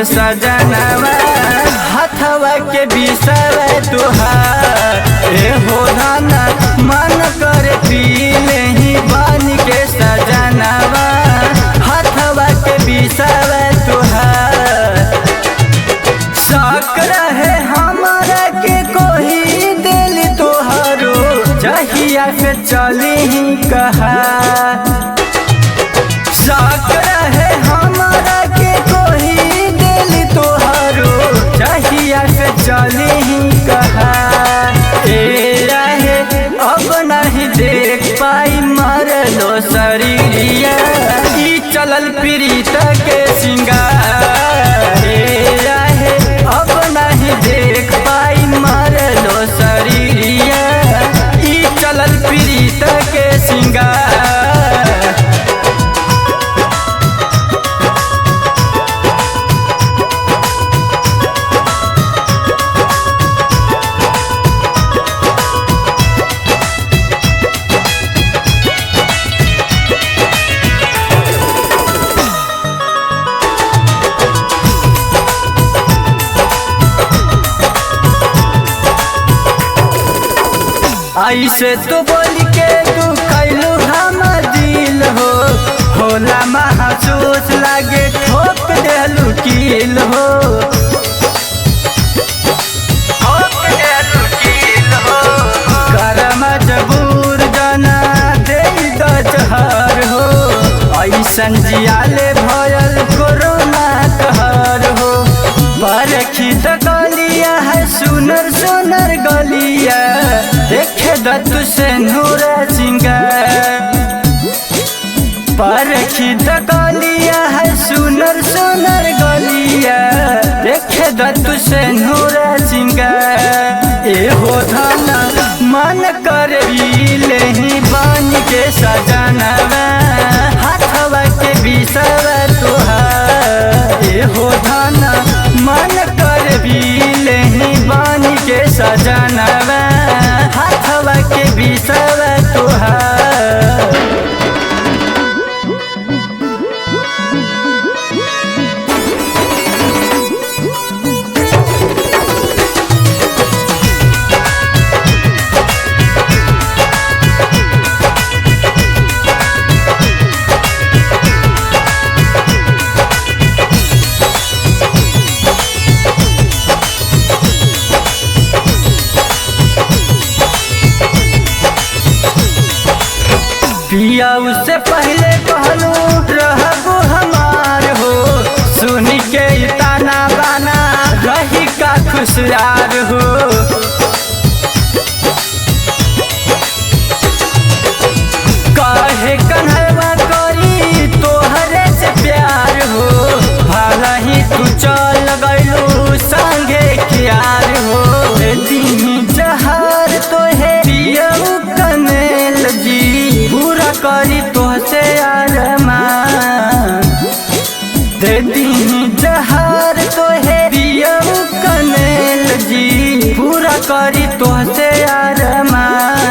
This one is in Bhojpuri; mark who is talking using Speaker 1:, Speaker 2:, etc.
Speaker 1: सजनवा हथवा के बिसवे तुहार ए हो धाना मन कर पी नहीं बन के सजनवा हथवा के बिसवे तुहार शक रहे हमारा के कोई दिल तोहरो जहिया से चली ही कहा शक रहे हमारा के कोई दिल तोहरो जहिया से चली ही कहा ए रहे अब नहीं देख पाई मरलो शरीरिया ई चलल प्रीत के सिंगार ए रहे अब नहीं देख पाई मरलो शरीरिया ई चलल प्रीत के सिंगार। ऐसे तो बोल के तू कैलू हम दिल हो होला महसूस लागे ठोक देलू कील हो कर मजबूर जना दे दजहर हो ऐसन जियाले भयल कोरोना कहर हो बरखी त गलिया है सुनर सुनर गलिया देखे दत्तु से नूर सिंगार परखी त गलिया है सुनर सुनर गलिया देखे दत्तु से नूर सिंगार ए हो धाना मन कर ले ही बन के सजनवा हथवा के बिसवा तुहार ए हो धाना मन कर ले ही बन के सजनवा हथवा के बिसवा तुहार। पिया उससे पहले कहलू रहबो हमार हो सुन के ताना बाना रही का खुशहाल हो कहे कन्हवा करी तोहरे से प्यार हो भला ही तू चल गइलू संगे कियार हो दिन जहार तो है पियऊ कनेल जी पूरा करी तोहसे अरमान दे दी जहार तो है पियऊ कनेल जी पूरा करी तोहसे अरमान।